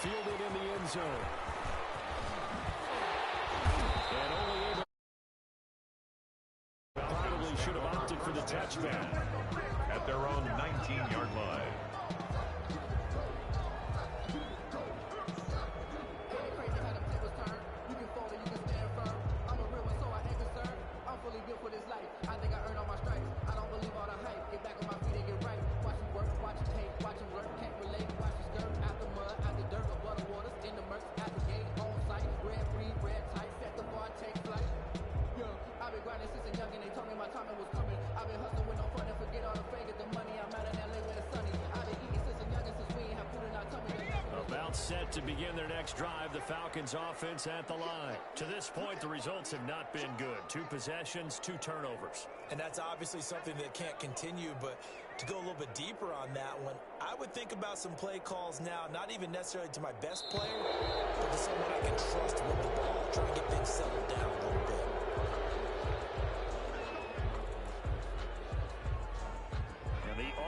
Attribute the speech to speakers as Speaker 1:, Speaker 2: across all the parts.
Speaker 1: Fielded in the end zone. And only able. Probably should have opted for the touchback.
Speaker 2: At their own 19-yard line.
Speaker 1: Set to begin their next drive, the Falcons offense at the line. To this point, the results have not been good. 2 possessions, 2 turnovers.
Speaker 3: And that's obviously something that can't continue, but to go a little bit deeper on that one, I would think about some play calls now, not even necessarily to my best player, but to someone I can trust with the ball, try and get things settled down a little bit.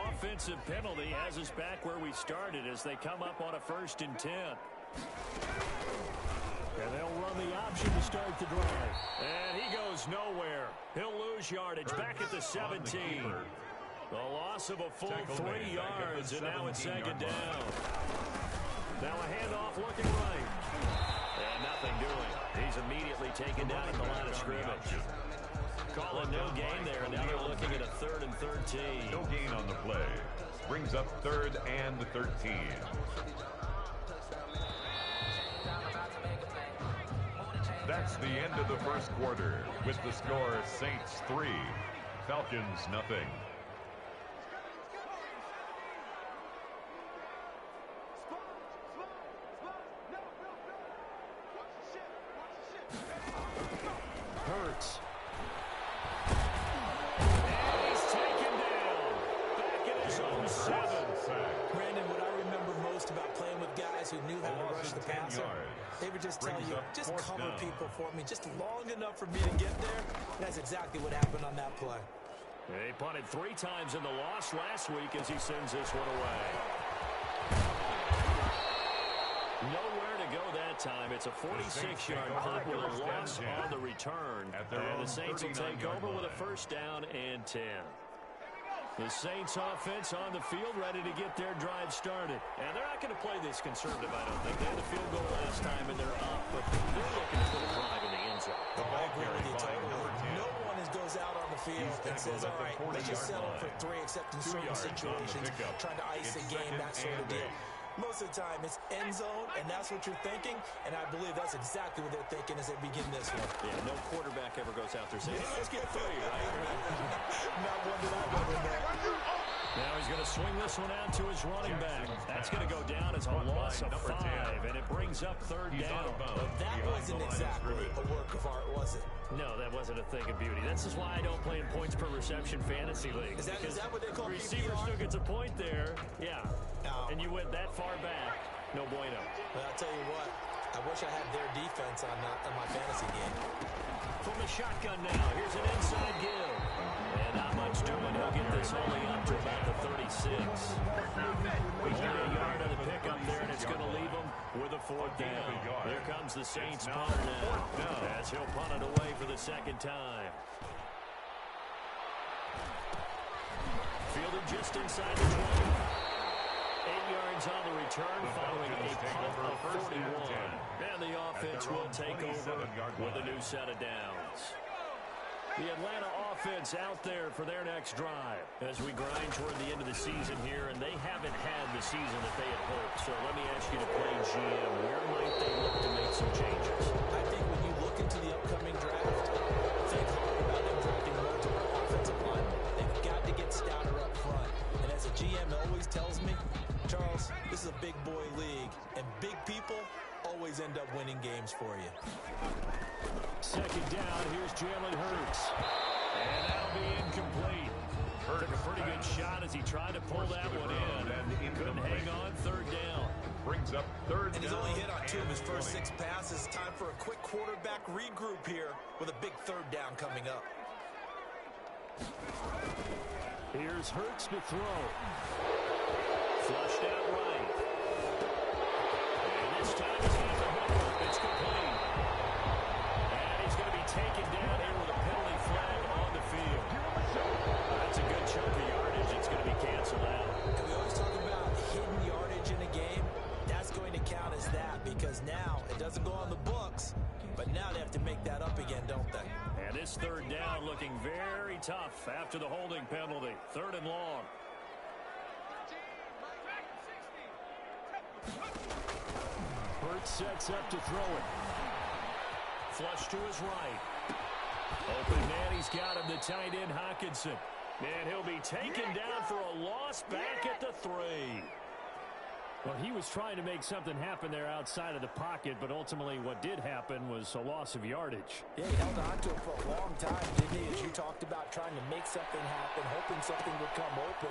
Speaker 1: Offensive penalty has us back where we started as they come up on a 1st and 10. And they'll run the option to start the drive. And he goes nowhere. He'll lose yardage back at the 17. The loss of a full 3 yards, and now it's 2nd down. Now a handoff looking right. And nothing doing. He's immediately taken down at the line of scrimmage. Calling no gain there, and now they're looking at a 3rd and 13.
Speaker 2: No gain on the play. Brings up 3rd and 13. That's the end of the first quarter with the score Saints 3, Falcons nothing.
Speaker 1: Hurts. And he's taken down. Back in his own 7.
Speaker 3: Brandon, what I remember most about playing with guys who knew how to rush the passer, they would just tell you, just cover people for me, just long enough for me to get there. That's exactly what happened on that play.
Speaker 1: He punted 3 times in the loss last week as he sends this one away. Nowhere to go that time. It's a 46-yard punt with a loss on the return. And the Saints will take over with a 1st down and 10. The Saints offense on the field ready to get their drive started. And they're not going to play this conservative, I don't think. They had a field goal last time and they're up, but they're looking to put a drive in the end zone.
Speaker 3: I agree with you totally. No one goes out on the field and says, all right, let's just settle for 3 except in certain situations, trying to ice a game, that sort of deal. Most of the time, it's end zone, and that's what you're thinking, and I believe that's exactly what they're thinking as they begin this one.
Speaker 1: Yeah, no quarterback ever goes out there saying, hey, let's get 3, right?
Speaker 3: Not one that I've ever met.
Speaker 1: Now he's going to swing this one out to his running back. That's going to go down as a loss of 5, and it brings up 3rd down.
Speaker 3: But that wasn't exactly a work of art, was it?
Speaker 1: No, that wasn't a thing of beauty. This is why I don't play in points per reception fantasy league.
Speaker 3: Is that what they call
Speaker 1: receiver
Speaker 3: PPR?
Speaker 1: still gets a point there. Yeah.
Speaker 3: No.
Speaker 1: And you went that far back. No bueno.
Speaker 3: But I'll tell you what, I wish I had their defense on my fantasy game.
Speaker 1: From the shotgun now, here's an inside give. And not much doing. He'll get this only up to about the 36. He's got a yard on the pickup there, and it's going to leave him with a 4th down. Here comes the Saints punter now, as he'll punt it away for the 2nd time. Fielded just inside the 20. 8 yards on the return following a punt of 41. And the offense will take over with a new set of downs. The Atlanta offense out there for their next drive as we grind toward the end of the season here, and they haven't had the season that they had hoped. So let me ask you to play GM. Where might they look to make some changes?
Speaker 3: I think when you look into the upcoming draft, think hard about them drafting multiple offensive linemen. They've got to get stouter up front. And as a GM always tells me, Charles, this is a big boy league, and big people always end up winning games for you.
Speaker 1: 2nd down, here's Jalen Hurts. And that'll be incomplete. Took a pretty good shot as he tried to pull that one in. Couldn't hang on, 3rd down.
Speaker 2: Brings up 3rd down.
Speaker 3: And he's only hit on 2 of his first 6 passes. Time for a quick quarterback regroup here with a big 3rd down coming up.
Speaker 1: Here's Hurts to throw. Flushed out right. And this time he's got the hook up. It's complete. And he's going to be taken down here with a penalty flag on the field. That's a good chunk of yardage. It's going to be canceled out.
Speaker 3: And we always talk about hidden yardage in a game. That's going to count as that because now it doesn't go on the books, but now they have to make that up again, don't they?
Speaker 1: And this third down looking very tough after the holding penalty. 3rd and long. Burt sets up to throw it. Flush to his right. Open man, he's got him, the tight end Hockenson. And he'll be taken down for a loss back at the 3. Well, he was trying to make something happen there outside of the pocket, but ultimately what did happen was a loss of yardage.
Speaker 3: Yeah, he held on to it for a long time, didn't he? As you talked about trying to make something happen, hoping something would come open,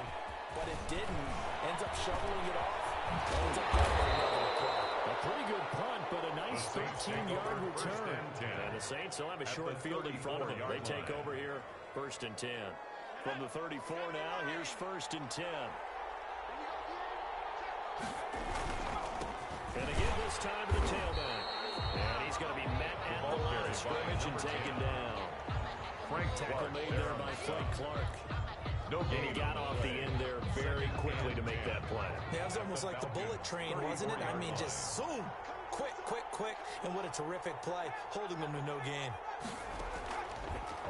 Speaker 3: but it didn't. Ends up shoveling it off. Ends up getting another play.
Speaker 1: A pretty good punt, but a nice 13-yard return. And the Saints will have a short field in front of them. They take over here, 1st and 10. From the 34 now, here's 1st and 10. And again this time to the tailback. And he's going to be met at the line of scrimmage and taken down. Tackle made there by Frank Clark. And he got off the end there very quickly to make that play.
Speaker 3: Yeah, it was almost like the bullet train, wasn't it? I mean, just zoom. Quick, quick, quick. And what a terrific play, holding them to no gain.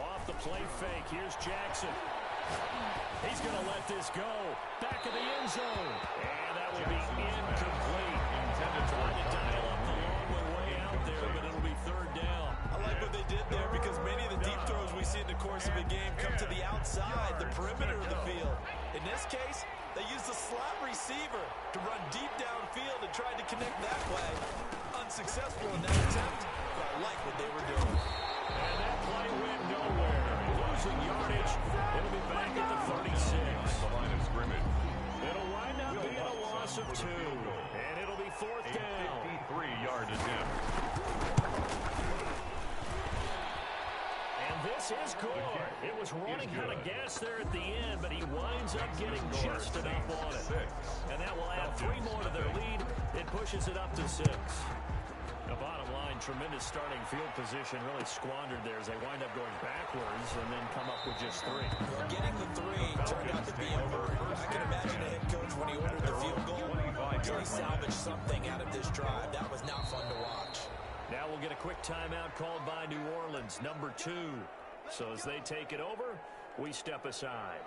Speaker 1: Off the play fake, here's Jackson. He's going to let this go. Back of the end zone. And that will be incomplete. Trying to dial up the long way out there, but it'll be 3rd down.
Speaker 3: I like what they did there because many of the deep throws we see in the course of a game come to the outside, the perimeter of the field. In this case, they used the slot receiver to run deep downfield and tried to connect that way. Unsuccessful in that attempt, but I like what they were doing.
Speaker 1: And that play went nowhere. Losing yardage. It'll be back at the 36.
Speaker 2: The line of scrimmage.
Speaker 1: It'll wind up being a loss of 2. And it'll be 4th down.
Speaker 2: 53-yard attempt.
Speaker 1: And this is good. It was running out of gas there at the end, but he winds up getting just enough on it. And that will add 3 more to their lead. It pushes it up to 6. The bottom line, tremendous starting field position, really squandered there as they wind up going backwards and then come up with just 3.
Speaker 3: Getting the 3 turned out to be over. I can imagine the head coach when he ordered the field goal, really salvaged something out of this drive. That was not fun to watch.
Speaker 1: Now we'll get a quick timeout called by New Orleans, number 2. So as they take it over, we step aside.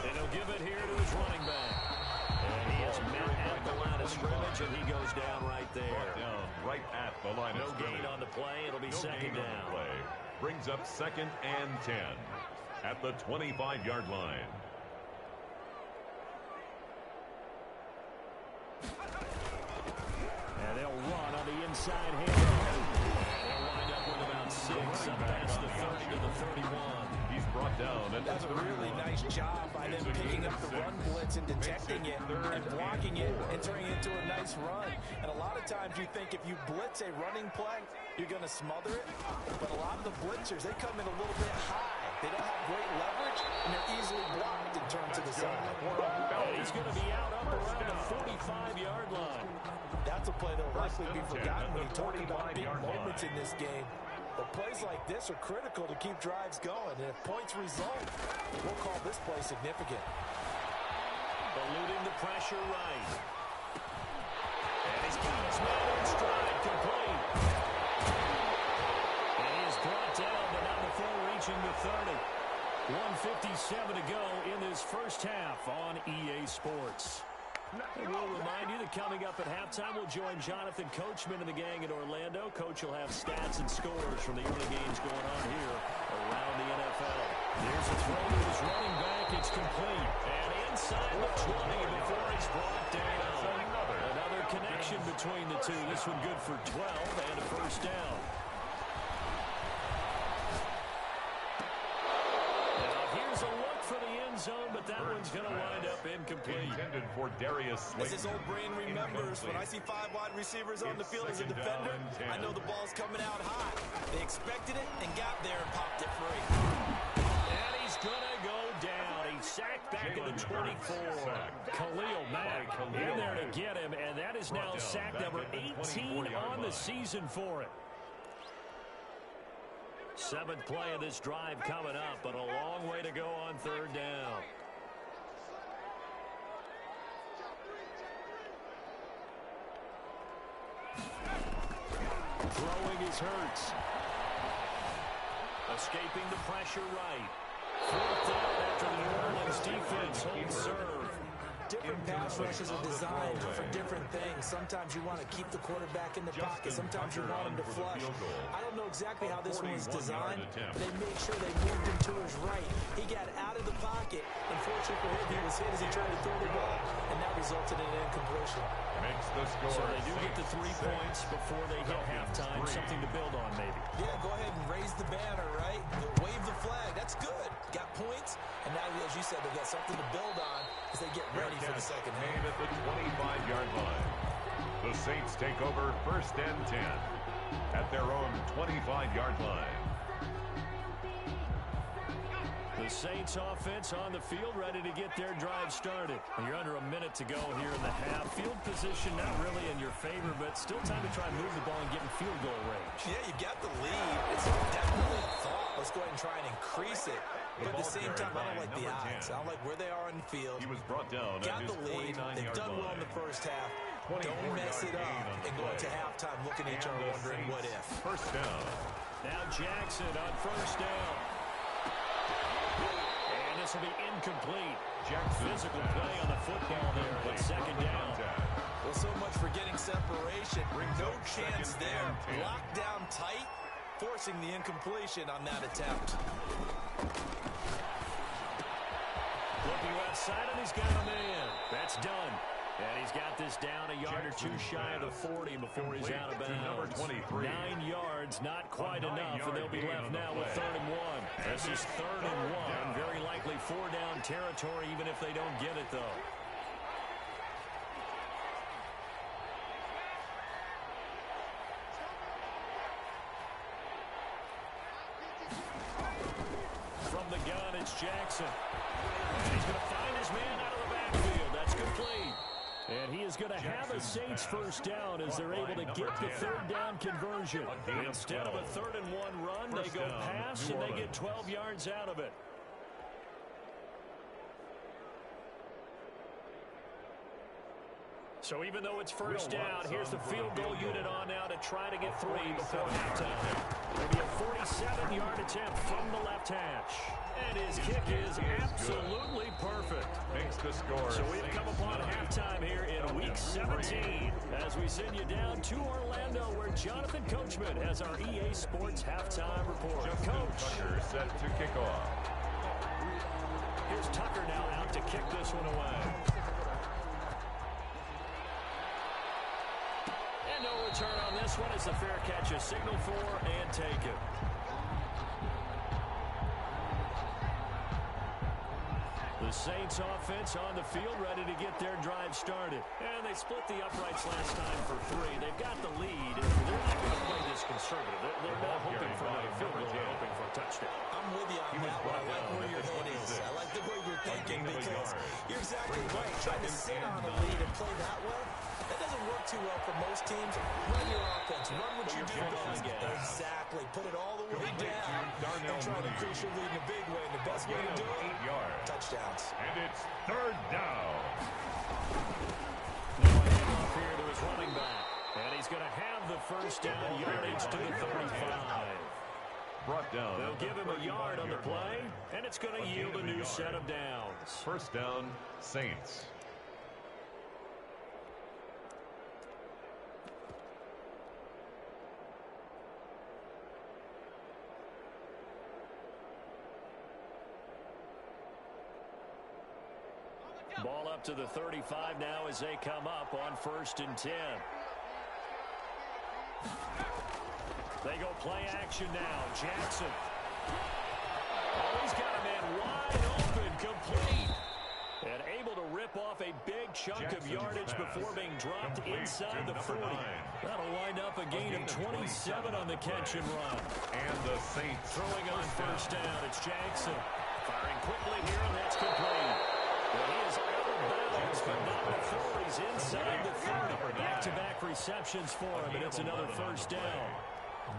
Speaker 1: And he'll give it here to his running back. And he is met at the line of scrimmage, and he goes down right there.
Speaker 2: Down right at the line of scrimmage.
Speaker 1: No gain on the play. It'll be 2nd down.
Speaker 2: Play. Brings up 2nd and 10 at the 25-yard line.
Speaker 1: And they'll run on the inside hand. They'll wind up with about 6 up past the 30 to the 31.
Speaker 2: He's brought down.
Speaker 3: That's a really nice job by them picking up the run blitz and detecting it and blocking it and turning it into a nice run. And a lot of times you think if you blitz a running play, you're going to smother it. But a lot of the blitzers, they come in a little bit high. They don't have great leverage, and they're easily blocked and turned to the side.
Speaker 1: And he's going to be out up around the 45-yard line.
Speaker 3: That's a play that will likely be forgotten when you talk about big moments in this game. But plays like this are critical to keep drives going. And if points result, we'll call this play significant.
Speaker 1: Eluding the pressure right. And he's got his man in stride, complete. And he is brought down, but not before reaching the 30. 1:57 to go in this first half on EA Sports. And we'll remind you that coming up at halftime, we'll join Jonathan Coachman and the gang in Orlando. Coach will have stats and scores from the early games going on here around the NFL. There's a throw to his running back. It's complete. And inside the 20 before he's brought down. Another connection between the two. This one good for 12 and a 1st down. Now here's a look for the end zone, but that one's going to wind up incomplete.
Speaker 2: Intended for Darius
Speaker 3: As his old brain remembers, when I see 5 wide receivers on the field as a defender, I know the ball's coming out hot. They expected it and got there and popped it free.
Speaker 1: And he's going to go down. He's sacked back in the 24. Khalil Mack in there to get him, and that is now sack number 18 on the season for him. 7th play of this drive coming up, but a long way to go on 3rd down. Throwing his Hurts. Escaping the pressure right. 4th down after the New Orleans defense holds serve.
Speaker 3: Different pass rushes are designed for different things. Sometimes you want to keep the quarterback in the pocket. Sometimes you want him to flush. I don't know exactly how this one was designed, but they made sure they moved him to his right. He got out of the pocket. Unfortunately for him, he was hit as he tried to throw the ball, and that resulted in an incompletion.
Speaker 2: Makes the score.
Speaker 1: So they do get the 3 points before they hit halftime. Something to build on, maybe.
Speaker 3: Yeah, go ahead and raise the banner, right? Wave the flag. That's good. Got points, and now, as you said, they've got something to build on as they get ready for the second half.
Speaker 2: Made at the 25-yard line. The Saints take over 1st and 10 at their own 25-yard line.
Speaker 1: The Saints offense on the field, ready to get their drive started. You're under a minute to go here in the half. Field position not really in your favor, but still time to try and move the ball and get in field goal range.
Speaker 3: Yeah, you got the lead. It's definitely a thought. Let's go ahead and try and increase it. But at the same time, I don't like the odds. I don't like where they are on the field.
Speaker 2: He was brought down
Speaker 3: got
Speaker 2: at his
Speaker 3: the lead. They've done well in the first half. Don't mess it up and go into halftime looking at each other wondering what if.
Speaker 2: 1st down.
Speaker 1: Now Jackson on 1st down. And this will be incomplete.
Speaker 2: Jackson.
Speaker 1: Physical play on the football there at 2nd down.
Speaker 3: Well, so much for getting separation. No chance there. Locked down tight, forcing the incompletion on that attempt.
Speaker 1: Looking outside, and he's got a man. That's done. And he's got this down a yard or 2 shy of the 40 before he's out of bounds.
Speaker 2: Number 23.
Speaker 1: 9 yards, not quite enough, and they'll be left now with 3rd and 1. This is 3rd and 1. Very likely 4-down territory, even if they don't get it, though. From the gun, it's Jackson. And he's going to find his man out of the backfield. That's complete. And he is going to have a Saints 1st down as they're able to get the 3rd down conversion. Instead of a 3rd and 1 run, they go pass and they get 12 yards out of it. So even though it's 1st down, here's the field goal unit on now to try to get 3 before halftime. It'll be a 47-yard attempt from the left hash. And his kick is absolutely perfect.
Speaker 2: Makes the score.
Speaker 1: So we've come upon halftime here in Week 17 as we send you down to Orlando where Jonathan Coachman has our EA Sports Halftime Report. Coach.
Speaker 2: Tucker set to kick off.
Speaker 1: Here's Tucker now out to kick this one away. And no return on this one as the fair catch is signaled for and taken. The Saints offense on the field ready to get their drive started. And they split the uprights last time for 3. They've got the lead. They're not going to play this conservative. They're not hoping for another field goal. They're hoping for a touchdown.
Speaker 3: I'm with you on that one. I like where your head is. I like the way you're thinking because you're exactly right. Trying to sit on a lead and play that way, that doesn't work too well for most teams. Run your offense. Run what you do best. Exactly. Put it all the way down and try to increase your lead in a big way. And the best way to do it, touchdowns.
Speaker 2: And it's 3rd down.
Speaker 1: Now a handoff here to his running back. And he's going to have the 1st down yardage to the 35.
Speaker 2: Brought down.
Speaker 1: They'll give him a yard on the play, and it's going to yield a new set of downs.
Speaker 2: 1st down, Saints.
Speaker 1: Ball up to the 35 now as they come up on 1st and 10. They go play action now. Jackson. Oh, he's got a man wide open, complete. a big chunk of yardage before being dropped inside the 40. That'll wind up a gain of 27 on the catch and run.
Speaker 2: And the Saints
Speaker 1: throwing on first down. It's Jackson. Firing quickly here, and that's complete. Well, he is out of bounds, but not before he's inside the 30. Back-to-back receptions for him, and it's another first down.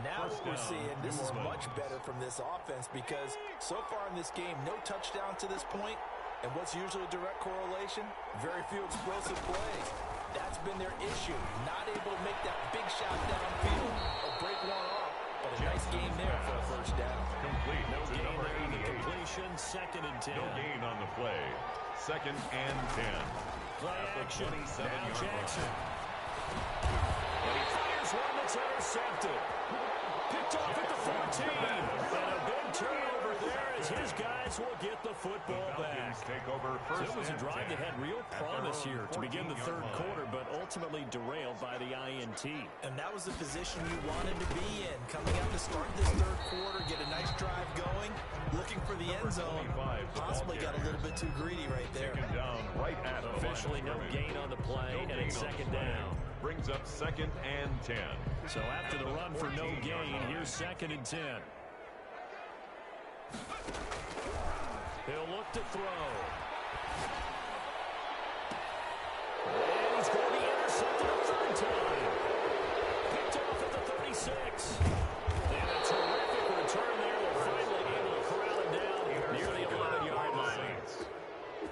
Speaker 3: Now what we're seeing, this is much better from this offense because so far in this game, no touchdown to this point, and what's usually a direct correlation? Very few explosive plays. That's been their issue, not able to make that big shot downfield or break one off, but a nice game there for a first down.
Speaker 2: Complete.
Speaker 1: No
Speaker 2: to
Speaker 1: gain
Speaker 2: number
Speaker 1: there on the
Speaker 2: 88.
Speaker 1: completion, 2nd and 10.
Speaker 2: No gain on the play. 2nd and 10.
Speaker 1: Play action. Now Jackson.
Speaker 2: Line.
Speaker 1: And he fires one that's intercepted. Picked off at the 14. And a big turnover there as his guys will get the football back.
Speaker 2: Take over
Speaker 1: So
Speaker 2: first
Speaker 1: it was a drive that had real promise here to begin the third quarter, but ultimately derailed by the INT.
Speaker 3: And that was the position you wanted to be in. Coming out to start this third quarter, get a nice drive going, looking for the end zone. Possibly got a little bit too greedy right there.
Speaker 2: Taken down right at the
Speaker 1: Officially
Speaker 2: line
Speaker 1: no
Speaker 2: of
Speaker 1: gain on the play, and it's 2nd down.
Speaker 2: Brings up 2nd and 10.
Speaker 1: So after the run for no gain, here's 2nd and 10. He'll look to throw. And he's going to be intercepted a third time. Picked off at the 36. And a terrific return there. They're finally able to corral him down near the 11-yard line.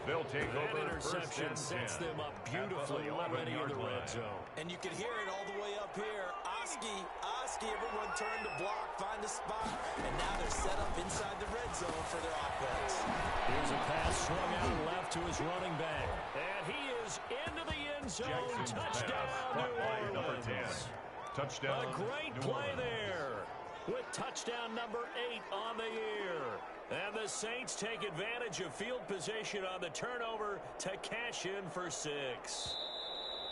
Speaker 2: They'll take
Speaker 1: That
Speaker 2: over
Speaker 1: interception sets them up beautifully already in the red zone.
Speaker 3: And you can hear it all the way up here. Oski, everyone turned to block, find a spot, and now they're set up inside the red zone for their offense.
Speaker 1: Here's a pass swung out left to his running back. And he is into the end zone.
Speaker 2: Jackson's
Speaker 1: Touchdown,
Speaker 2: pass,
Speaker 1: New
Speaker 2: by number 10.
Speaker 1: Orleans.
Speaker 2: Touchdown.
Speaker 1: A great
Speaker 2: New
Speaker 1: play
Speaker 2: Orleans.
Speaker 1: there with touchdown number 8 on the year. And the Saints take advantage of field position on the turnover to cash in for 6.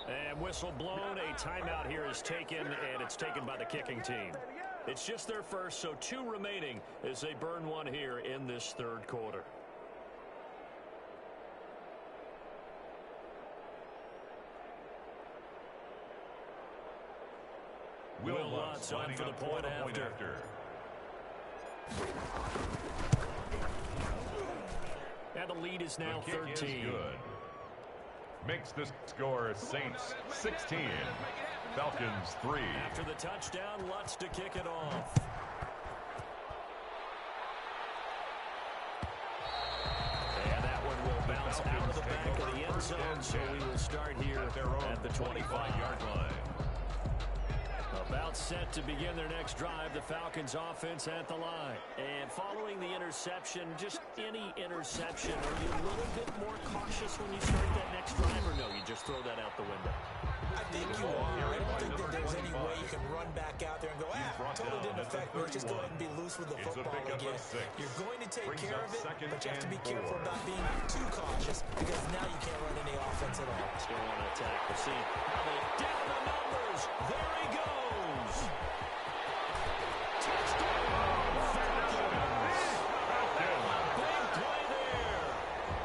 Speaker 1: And whistle blown. A timeout here is taken, and it's taken by the kicking team. It's just their first, so 2 remaining as they burn one here in this third quarter. Will Lutz on for the point after. And the lead is now
Speaker 2: The kick
Speaker 1: 13.
Speaker 2: is good. Makes the score Saints 16. Falcons 3.
Speaker 1: After the touchdown, Lutz to kick it off. And that one will bounce out of the back of the end zone, so we will start here at the 25-yard line. About set to begin their next drive, the Falcons offense at the line. And following the interception, just any interception, are you a little bit more cautious when you start that next drive, or no, you just throw that out the window?
Speaker 3: I think you are. I don't think that there's any way you can run back out there and go, totally didn't affect me. Let's just go ahead and be loose with the football again. You're going to take care of it, but you have to be careful about being too cautious because now you can't run any offense at all.
Speaker 1: Still want to attack. We'll see how they did the numbers. There he goes. Touchdown, Falcons. A big play there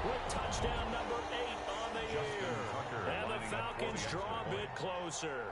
Speaker 1: with touchdown number 8 on the year. And the Falcons draw a bit closer.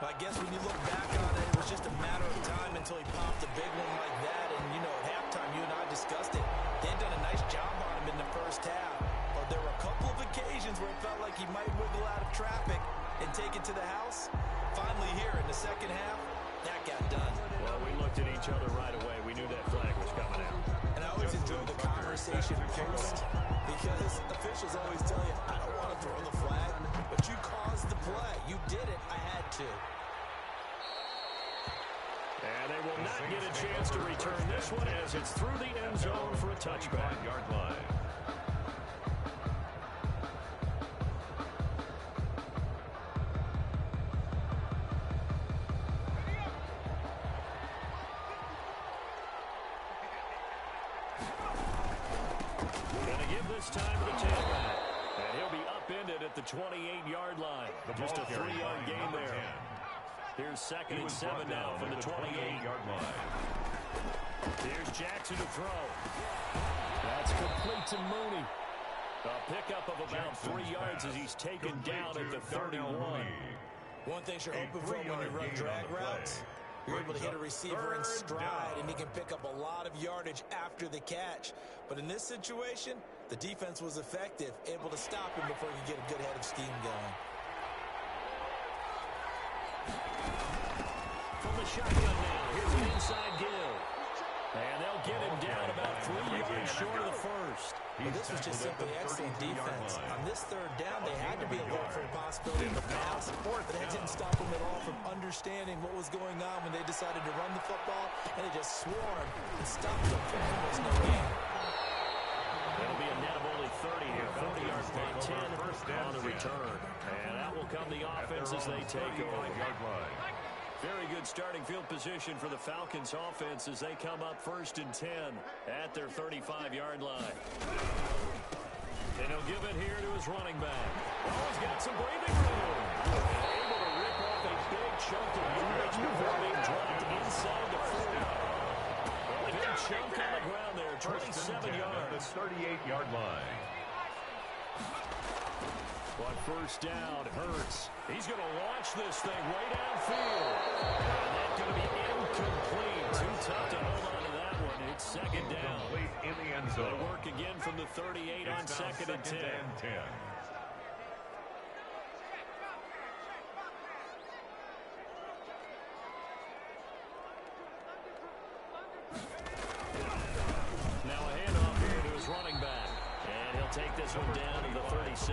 Speaker 3: I guess when you look back on it, it was just a matter of time until he popped a big one like that. And, you know, at halftime, you and I discussed it. They had done a nice job on him in the first half. But there were a couple of occasions where it felt like he might wiggle out of traffic and take it to the house. Finally here in the second half, that got done.
Speaker 1: Well, we looked at each other right away. We knew that flag was coming out.
Speaker 3: And I always enjoy the conversation post because officials always tell you, I don't want to throw the flag, but you caused the play. You did it. I had to.
Speaker 1: And they will not get a chance to return this one as it's through the end zone for a touchback.
Speaker 2: 25-yard line.
Speaker 1: Going to give this time to the tailback. And he'll be upended at the 28-yard line. Just a 3-yard gain there. Here's 2nd and 7 now from the 28-yard
Speaker 2: line.
Speaker 1: Here's Jackson to throw. That's complete to Mooney. A pickup of about 3 yards as he's taken down at the 31.
Speaker 3: One thing you're hoping for when you run drag routes, you're able to hit a receiver in stride, and he can pick up a lot of yardage after the catch. But in this situation, the defense was effective, able to stop him before he could get a good head of steam going.
Speaker 1: From the shotgun now, here's an inside give. And they'll get him down about 3 yards short of the first.
Speaker 3: Well, this was just simply excellent defense. On this third down, they had to be alert for the possibility of a pass, but that didn't stop them at all from understanding what was going on when they decided to run the football, and they just swarmed and stopped them for almost no gain.
Speaker 1: It'll be a net of only 30 here. 40-yard punt, 10 on the return. And that will come the offense as they take over. Very good starting field position for the Falcons offense as they come up 1st and 10 at their 35-yard line. And he'll give it here to his running back. Oh, he's got some breathing room. Able to rip off a big chunk of yardage before being dropped inside the 40. Big chunk on the ground there, 27 yards.
Speaker 2: The 38-yard line.
Speaker 1: On 1st down, Hurts. He's going to launch this thing way downfield. And that's going to be incomplete. Too tough to hold on to that one. It's 2nd down.
Speaker 2: In the end zone.
Speaker 1: They work again from the 38 on 2nd and 10. Now a handoff here to his running back. And he'll take this one down to the 36.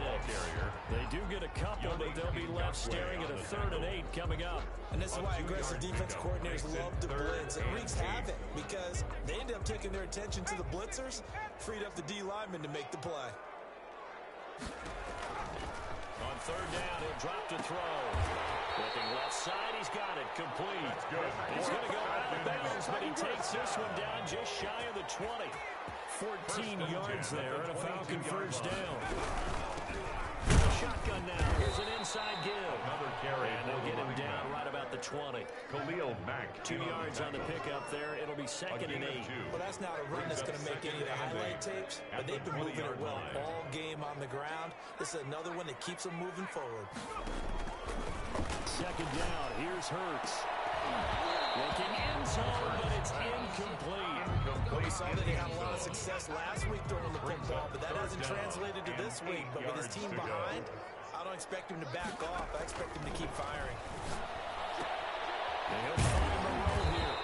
Speaker 1: They do get a couple, but they'll be left staring at a 3rd and 8 coming up.
Speaker 3: And this is why aggressive defense coordinators love to blitz. It wreaks havoc because they end up taking their attention to the blitzers, freed up the D lineman to make the play.
Speaker 1: On 3rd down, he'll drop to throw. Looking left side, he's got it, complete. He's going to go out of bounds, but he takes this one down just shy of the 20. 14 yards there and a Falcon 1st down. Shotgun now. Here's an inside give.
Speaker 2: Another carry.
Speaker 1: And they'll get him down right about the 20.
Speaker 2: Khalil Mack.
Speaker 1: 2 yards on the pickup there. It'll be 2nd and 8.
Speaker 3: Well, that's not a run that's going to make any of the highlight tapes, but they've been moving it well all game on the ground. This is another one that keeps them moving forward.
Speaker 1: 2nd down. Here's Hurts. Looking end zone, but it's incomplete.
Speaker 3: We saw that he had a lot of success last week throwing the football, but that hasn't translated to this week. But with his team behind, I don't expect him to back off. I expect him to keep firing.
Speaker 1: And he'll find the roll here.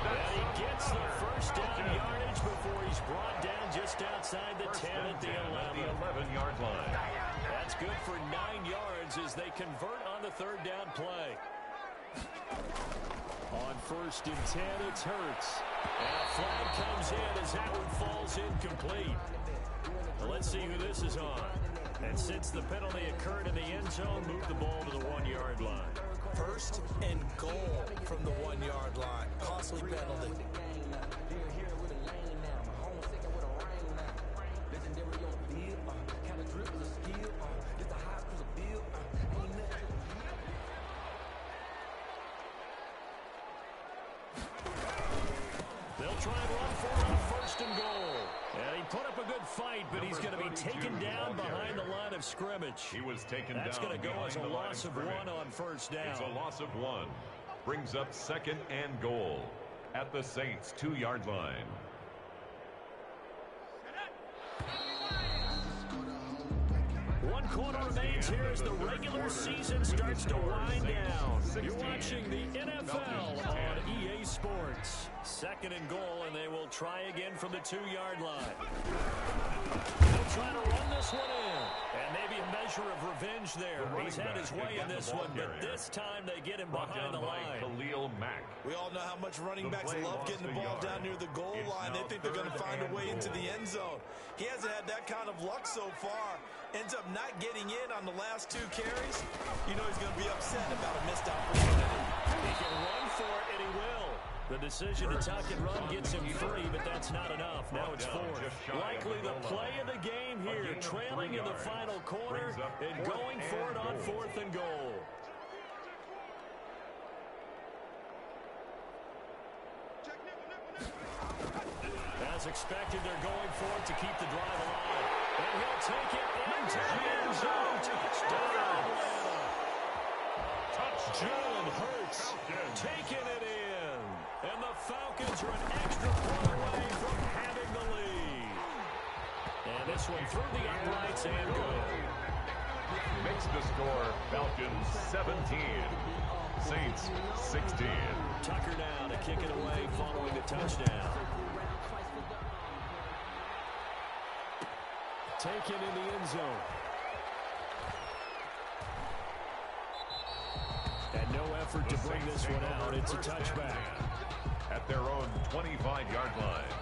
Speaker 1: And he gets the 1st down yardage before he's brought down just outside the 10 at the
Speaker 2: 11-yard line.
Speaker 1: That's good for 9 yards as they convert on the 3rd down play. On 1st and 10, it's Hurts. And a flag comes in as that one falls incomplete. Well, let's see who this is on. And since the penalty occurred in the end zone, move the ball to the 1-yard line.
Speaker 3: 1st and goal from the 1-yard line. Costly penalty.
Speaker 1: Try and run for it on 1st and goal. And he put up a good fight, but he's going to be taken down behind the line of scrimmage.
Speaker 2: He was taken down.
Speaker 1: That's going to go as a loss of 1 on 1st down.
Speaker 2: It's a loss of 1. Brings up 2nd and goal at the Saints' 2-yard line.
Speaker 1: One quarter remains here as the regular season starts to wind down. You're watching the NFL on EA Sports. 2nd and goal, and they will try again from the 2-yard line. They'll try to run this one in. And maybe a measure of revenge there. He's had his way in this one, but this time they get him behind the line.
Speaker 2: Khalil Mack.
Speaker 3: We all know how much running backs love getting the ball down near the goal line. They think they're going to find a way into the end zone. He hasn't had that kind of luck so far. Ends up not getting in on the last 2 carries. You know he's going to be upset about a missed opportunity.
Speaker 1: He can run for it, and he will. The decision to tuck and run gets him 3, but that's not enough. Now it's 4. Likely the play of the game here, trailing in the final quarter and going for it on 4th and goal. As expected, they're going for it to keep the drive alive. And he'll take it into the end zone. Touchdown. Jalen Hurts taking it in. And the Falcons are an extra point away from having the lead. And this one through the uprights and good.
Speaker 2: Makes the score Falcons 17. Saints 16.
Speaker 1: Tucker now to kick it away following the touchdown. Taken in the end zone. And no effort to bring this one out. It's a touchback.
Speaker 2: At their own 25-yard line.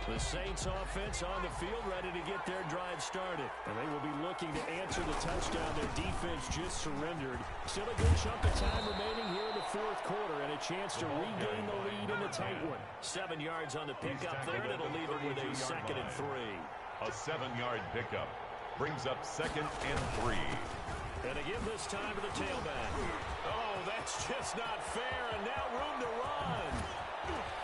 Speaker 1: The Saints offense on the field ready to get their drive started. And they will be looking to answer the touchdown their defense just surrendered. Still a good chunk of time remaining here in the fourth quarter and a chance to regain the lead in a tight one. 7 yards on the pickup there, and it'll leave it with a 2nd and 3.
Speaker 2: A 7-yard pickup brings up 2nd and 3.
Speaker 1: And again this time to the tailback. Oh, that's just not fair, and now room to run.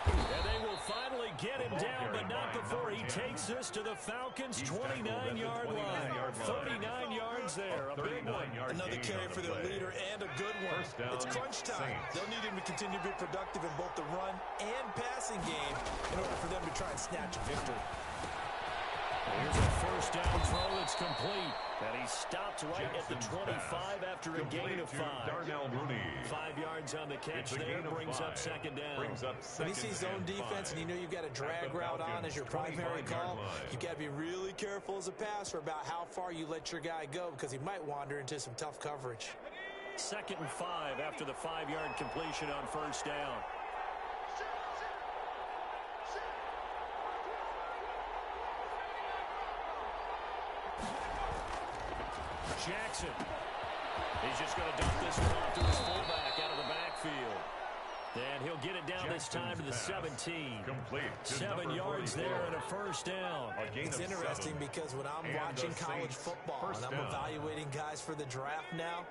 Speaker 1: And they will finally get him down, but not before he takes this to the Falcons' 29-yard line. 39 yards there, a big one.
Speaker 3: Another carry for their leader and a good one. It's crunch time. They'll need him to continue to be productive in both the run and passing game in order for them to try and snatch a victory.
Speaker 1: Here's a first down throw that's complete. And he stopped right at the 25 after a gain of 5. 5 yards on the catch there, brings up 2nd down.
Speaker 3: When you see zone defense and you know you've got a drag route on as your primary call, you've got to be really careful as a passer about how far you let your guy go because he might wander into some tough coverage.
Speaker 1: 2nd and 5 after the 5-yard completion on first down. Jackson. He's just going to dump this one off to his fullback out of the backfield. And he'll get it down this time to the 17. 7 yards there and a first down.
Speaker 3: It's interesting because when I'm watching college football and I'm evaluating guys for the draft now,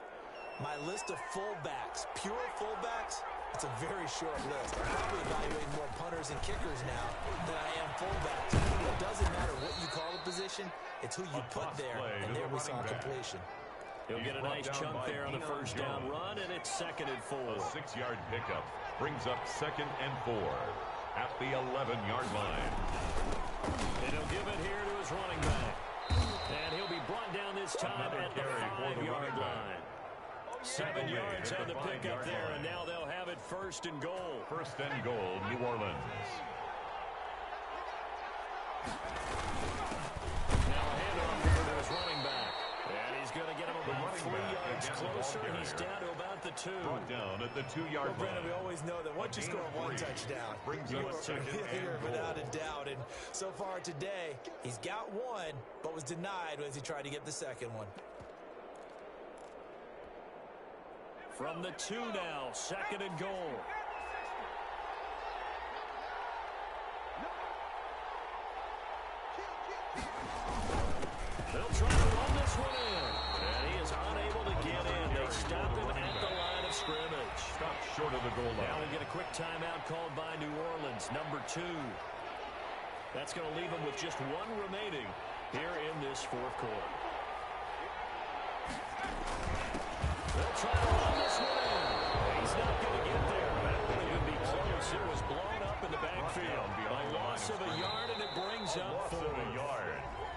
Speaker 3: my list of fullbacks, pure fullbacks, it's a very short list. I'm probably evaluating more punters and kickers now than I am fullbacks. It doesn't matter what you call a position, it's who you put there, and there we saw completion.
Speaker 1: He'll get a nice chunk there on the first down run, and it's 2nd and 4.
Speaker 2: A 6-yard pickup brings up 2nd and 4 at the 11-yard line.
Speaker 1: And he'll give it here to his running back. And he'll be brought down this time at the 5-yard line. 7 yards on the pickup there, and now they'll have it 1st and goal.
Speaker 2: 1st and goal, New Orleans.
Speaker 1: Now a handoff here to his running back. And he's going to get him about 3 yards closer. He's down to about the 2.
Speaker 2: Brought down at the 2-yard line.
Speaker 3: We always know that once you score one touchdown, you are here without a doubt. And so far today, he's got one, but was denied as he tried to get the second one.
Speaker 1: From the 2 now, 2nd and goal. They'll try to run this one in. And he is unable to get in. They stop him at the line of scrimmage.
Speaker 2: Stopped short of the goal line.
Speaker 1: Now we get a quick timeout called by New Orleans, number 2. That's going to leave them with just 1 remaining here in this fourth quarter. They'll try to run this one in. He's not going to get there. That wouldn't even be close. It was blown up in the backfield. A loss of a yard, and it brings up 4.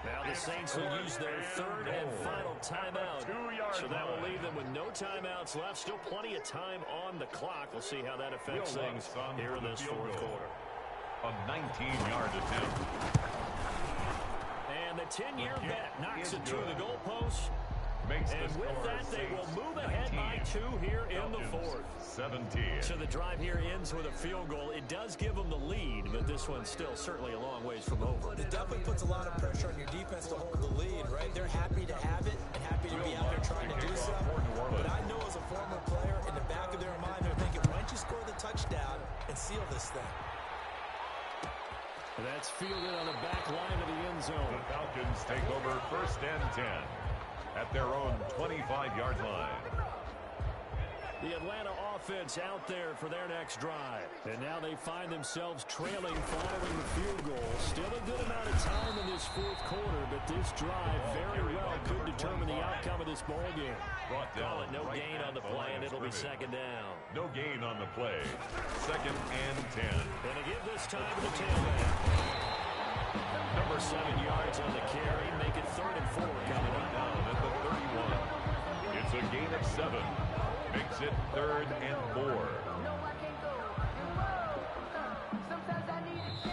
Speaker 1: Now the Saints will use their 3rd and final timeout. So that will leave them with no timeouts left. Still plenty of time on the clock. We'll see how that affects things here in this fourth quarter.
Speaker 2: A 19-yard attempt.
Speaker 1: And the 10-year bet knocks it through the goalpost. And with that, they will move ahead by 2 here in the fourth.
Speaker 2: 17.
Speaker 1: So the drive here ends with a field goal. It does give them the lead, but this one's still certainly a long ways from over.
Speaker 3: It definitely puts a lot of pressure on your defense to hold the lead, right? They're happy to have it and happy to be out there trying to do so. But I know as a former player, in the back of their mind, they're thinking, why don't you score the touchdown and seal this thing?
Speaker 1: That's fielded on the back line of the end zone.
Speaker 2: The Falcons take over 1st and 10 at their own 25-yard line.
Speaker 1: The Atlanta offense out there for their next drive. And now they find themselves trailing following the field goal. Still a good amount of time in this fourth quarter, but this drive very well could determine the outcome of this ball game.
Speaker 2: Brought down.
Speaker 1: No gain on the play, and it'll be second down.
Speaker 2: No gain on the play. 2nd and 10.
Speaker 1: And to give this time to the tailback. Number 7 yards on the carry. Make it 3rd and 4 coming up.
Speaker 2: Down at the 31. It's a gain of 7. Makes it 3rd and 4.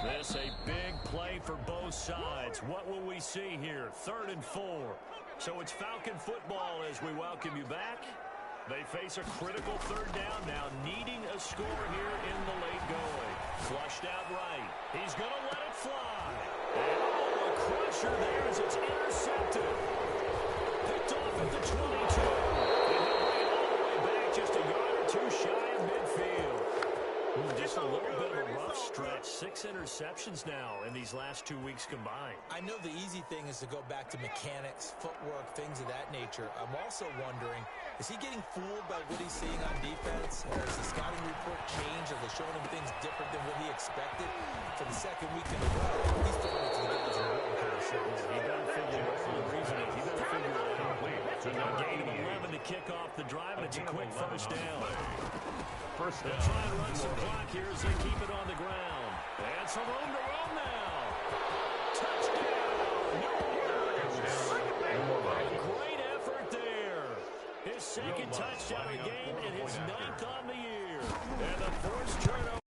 Speaker 1: This a big play for both sides. What will we see here? 3rd and 4. So it's Falcon football as we welcome you back. They face a critical 3rd down now, needing a score here in the late going. Flushed out right. He's going to let it fly. And a crusher there as it's intercepted. Picked off at the 22. And he'll bring it all the way back just a yard or 2 shy of midfield. Just a little bit of a rough stretch. 6 interceptions now in these last 2 weeks combined.
Speaker 3: I know the easy thing is to go back to mechanics, footwork, things of that nature. I'm also wondering, is he getting fooled by what he's seeing on defense? Or has the scouting report changed? Are they showing him things different than what he expected? For the 2nd week in a row, he's throwing it to the guys in the room kind of circles.
Speaker 1: You got to figure out the reasoning. You got to figure it out. A gain of 11 to kick off the drive, and it's a quick 1st down.
Speaker 2: First down.
Speaker 1: They'll try and run some clock here as they keep it on the ground. And some room to run now. Touchdown! Great effort there. His 2nd touchdown of the game and his 9th on the year. And the forced turnover.